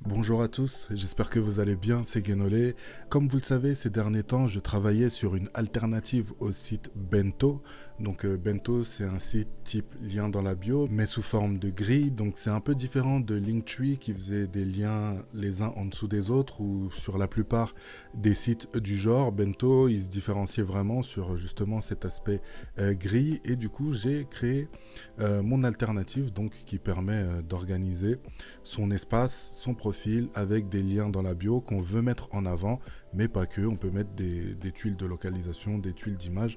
Bonjour à tous, j'espère que vous allez bien, c'est Guénolé. Comme vous le savez, ces derniers temps, je travaillais sur une alternative au site Bento. Donc Bento, c'est un site type lien dans la bio, mais sous forme de grille. Donc c'est un peu différent de Linktree qui faisait des liens les uns en dessous des autres ou sur la plupart des sites du genre. Bento, il se différenciait vraiment sur justement cet aspect grille. Et du coup, j'ai créé mon alternative donc, qui permet d'organiser son espace, son profil avec des liens dans la bio qu'on veut mettre en avant, mais pas que. On peut mettre des tuiles de localisation, des tuiles d'image,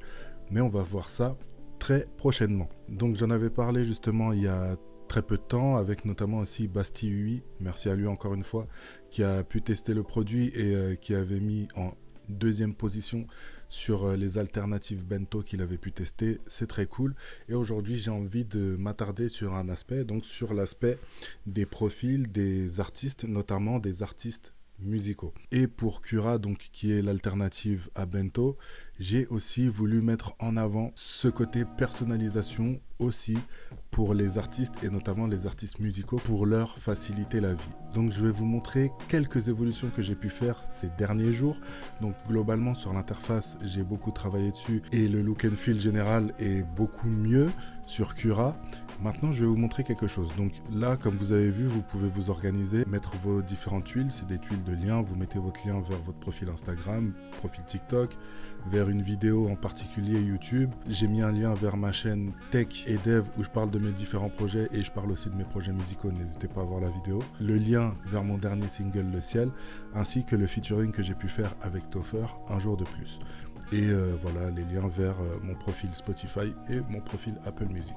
mais on va voir ça très prochainement. Donc j'en avais parlé justement il y a très peu de temps, avec notamment aussi Bastille UI, merci à lui encore une fois, qui a pu tester le produit et qui avait mis en deuxième position sur les alternatives bento qu'il avait pu tester. C'est très cool. Et aujourd'hui, j'ai envie de m'attarder sur un aspect, donc sur l'aspect des profils des artistes, notamment des artistes musicaux. Et pour Cura, donc qui est l'alternative à bento, j'ai aussi voulu mettre en avant ce côté personnalisation aussi pour les artistes et notamment les artistes musicaux pour leur faciliter la vie. Donc je vais vous montrer quelques évolutions que j'ai pu faire ces derniers jours. Donc globalement sur l'interface, j'ai beaucoup travaillé dessus et le look and feel général est beaucoup mieux sur Cura. Maintenant, je vais vous montrer quelque chose. Donc là, comme vous avez vu, vous pouvez vous organiser, mettre vos différentes tuiles. C'est des tuiles de liens. Vous mettez votre lien vers votre profil Instagram, profil TikTok, vers une vidéo en particulier YouTube. J'ai mis un lien vers ma chaîne Tech et Dev où je parle de mes différents projets et je parle aussi de mes projets musicaux. N'hésitez pas à voir la vidéo. Le lien vers mon dernier single, Le Ciel, ainsi que le featuring que j'ai pu faire avec Toffer, Un jour de plus. Et voilà, les liens vers mon profil Spotify et mon profil Apple Music.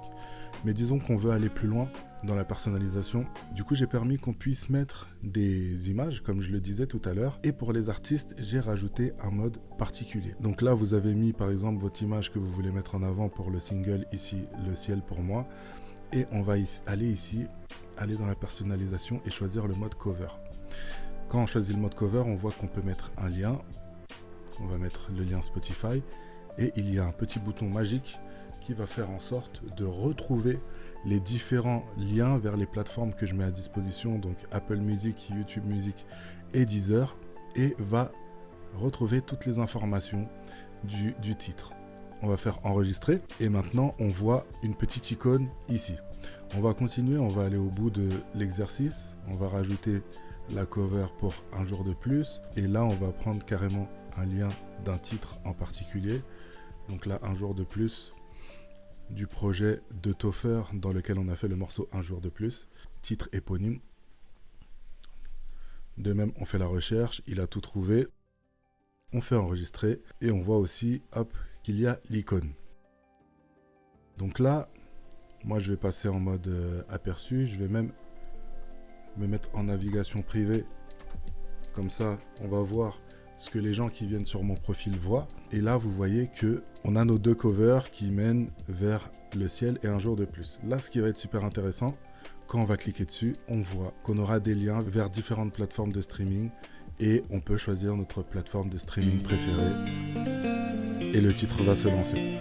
Mais disons qu'on veut aller plus loin dans la personnalisation. Du coup, j'ai permis qu'on puisse mettre des images, comme je le disais tout à l'heure. Et pour les artistes, j'ai rajouté un mode particulier. Donc là, vous avez mis par exemple votre image que vous voulez mettre en avant pour le single, ici, Le Ciel pour moi. Et on va aller ici, aller dans la personnalisation et choisir le mode cover. Quand on choisit le mode cover, on voit qu'on peut mettre un lien. On va mettre le lien Spotify. Et il y a un petit bouton magique qui va faire en sorte de retrouver les différents liens vers les plateformes que je mets à disposition, donc Apple Music, YouTube Music et Deezer, et va retrouver toutes les informations du titre. On va faire enregistrer et maintenant on voit une petite icône ici. On va continuer, on va aller au bout de l'exercice, on va rajouter la cover pour Un jour de plus et là on va prendre carrément un lien d'un titre en particulier. Donc là, Un jour de plus, du projet de Toffer dans lequel on a fait le morceau Un jour de plus, titre éponyme. De même, on fait la recherche, il a tout trouvé. On fait enregistrer et on voit aussi, hop, qu'il y a l'icône. Donc là, moi je vais passer en mode aperçu, je vais même me mettre en navigation privée. Comme ça, on va voir ce que les gens qui viennent sur mon profil voient. Et là, vous voyez que on a nos deux covers qui mènent vers Le Ciel et Un jour de plus. Là, ce qui va être super intéressant, quand on va cliquer dessus, on voit qu'on aura des liens vers différentes plateformes de streaming et on peut choisir notre plateforme de streaming préférée et le titre va se lancer.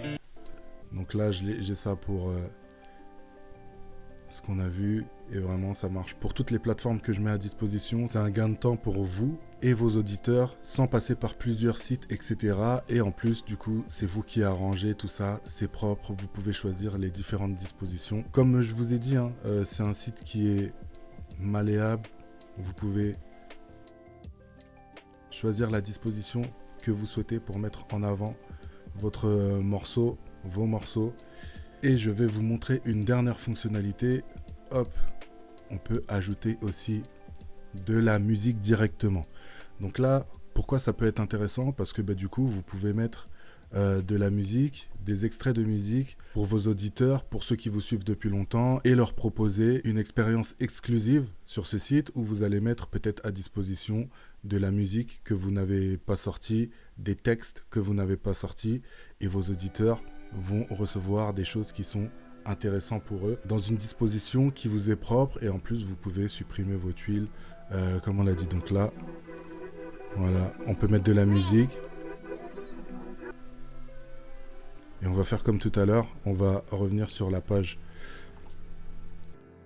Donc là, j'ai ça pour ce qu'on a vu et vraiment ça marche pour toutes les plateformes que je mets à disposition. C'est un gain de temps pour vous et vos auditeurs sans passer par plusieurs sites, etc. Et en plus, du coup, c'est vous qui arrangez tout ça, c'est propre, vous pouvez choisir les différentes dispositions. Comme je vous ai dit, c'est un site qui est malléable, vous pouvez choisir la disposition que vous souhaitez pour mettre en avant votre morceau, vos morceaux. Et je vais vous montrer une dernière fonctionnalité. Hop, on peut ajouter aussi de la musique directement. Donc là, pourquoi ça peut être intéressant? Parce que du coup, vous pouvez mettre de la musique, des extraits de musique pour vos auditeurs, pour ceux qui vous suivent depuis longtemps, et leur proposer une expérience exclusive sur ce site où vous allez mettre peut-être à disposition de la musique que vous n'avez pas sortie, des textes que vous n'avez pas sortis, et vos auditeurs vont recevoir des choses qui sont intéressantes pour eux dans une disposition qui vous est propre et en plus vous pouvez supprimer vos tuiles comme on l'a dit. Donc là voilà, on peut mettre de la musique et on va faire comme tout à l'heure, on va revenir sur la page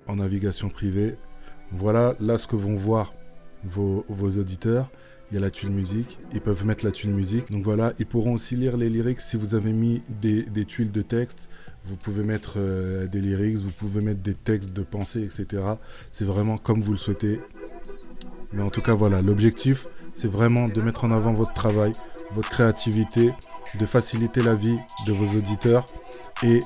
en navigation privée. Voilà là ce que vont voir vos auditeurs. Il y a la tuile musique, ils peuvent mettre la tuile musique. Donc voilà, ils pourront aussi lire les lyrics si vous avez mis des tuiles de texte. Vous pouvez mettre des lyrics, vous pouvez mettre des textes de pensée, etc. C'est vraiment comme vous le souhaitez. Mais en tout cas, voilà, l'objectif, c'est vraiment de mettre en avant votre travail, votre créativité, de faciliter la vie de vos auditeurs et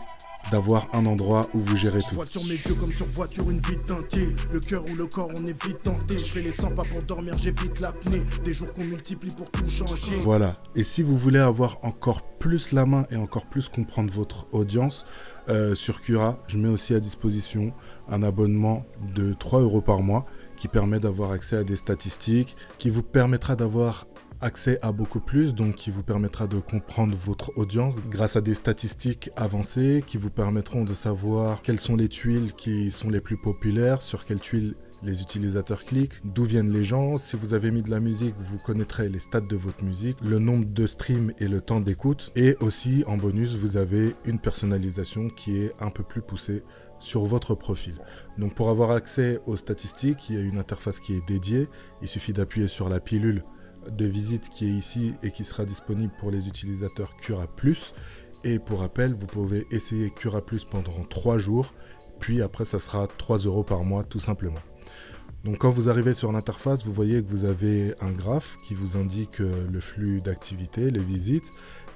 d'avoir un endroit où vous gérez tout. Sur mes yeux comme sur voiture, une vie teintée. Le cœur ou le corps, on est vite tenté. Je fais les 100 pas pour dormir, j'évite l'apnée. Des jours qu'on multiplie pour tout changer. Voilà. Et si vous voulez avoir encore plus la main et encore plus comprendre votre audience, sur Cura, je mets aussi à disposition un abonnement de 3 € par mois qui permet d'avoir accès à des statistiques, qui vous permettra d'avoir accès à beaucoup plus, donc qui vous permettra de comprendre votre audience grâce à des statistiques avancées qui vous permettront de savoir quelles sont les tuiles qui sont les plus populaires, sur quelles tuiles les utilisateurs cliquent, d'où viennent les gens. Si vous avez mis de la musique, vous connaîtrez les stats de votre musique, le nombre de streams et le temps d'écoute. Et aussi, en bonus, vous avez une personnalisation qui est un peu plus poussée sur votre profil. Donc pour avoir accès aux statistiques, il y a une interface qui est dédiée. Il suffit d'appuyer sur la pilule de visite qui est ici et qui sera disponible pour les utilisateurs Cura+. Et pour rappel, vous pouvez essayer Cura+ pendant 3 jours, puis après ça sera 3 € par mois tout simplement. Donc quand vous arrivez sur l'interface, vous voyez que vous avez un graphe qui vous indique le flux d'activité, les visites,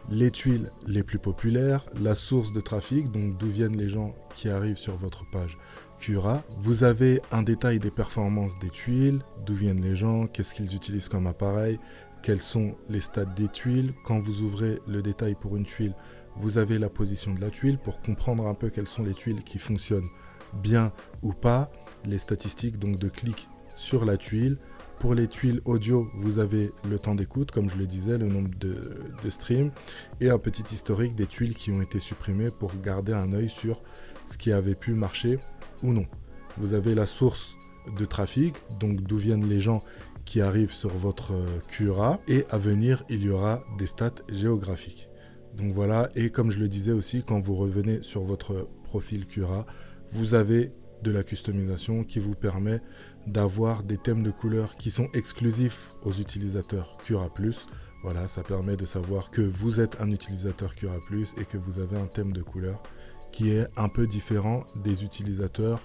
les tuiles les plus populaires, la source de trafic, donc d'où viennent les gens qui arrivent sur votre page Cura. Vous avez un détail des performances des tuiles, d'où viennent les gens, qu'est-ce qu'ils utilisent comme appareil, quels sont les stats des tuiles. Quand vous ouvrez le détail pour une tuile, vous avez la position de la tuile pour comprendre un peu quelles sont les tuiles qui fonctionnent bien ou pas, les statistiques donc de clics sur la tuile. Pour les tuiles audio, vous avez le temps d'écoute, comme je le disais, le nombre de streams et un petit historique des tuiles qui ont été supprimées pour garder un œil sur ce qui avait pu marcher ou non. Vous avez la source de trafic, donc d'où viennent les gens qui arrivent sur votre Cura, et à venir, il y aura des stats géographiques. Donc voilà, et comme je le disais aussi, quand vous revenez sur votre profil Cura, vous avez de la customisation qui vous permet d'avoir des thèmes de couleurs qui sont exclusifs aux utilisateurs Cura+. Voilà, ça permet de savoir que vous êtes un utilisateur Cura+, et que vous avez un thème de couleur qui est un peu différent des utilisateurs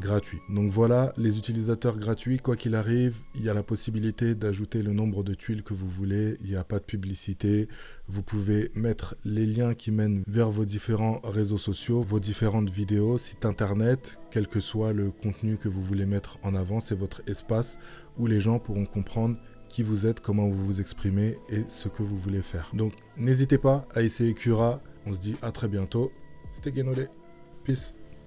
gratuits. Donc voilà, les utilisateurs gratuits, quoi qu'il arrive, il y a la possibilité d'ajouter le nombre de tuiles que vous voulez, il n'y a pas de publicité, vous pouvez mettre les liens qui mènent vers vos différents réseaux sociaux, vos différentes vidéos, sites internet, quel que soit le contenu que vous voulez mettre en avant, c'est votre espace où les gens pourront comprendre qui vous êtes, comment vous vous exprimez et ce que vous voulez faire. Donc n'hésitez pas à essayer Cura, on se dit à très bientôt, c'était Genolé, peace.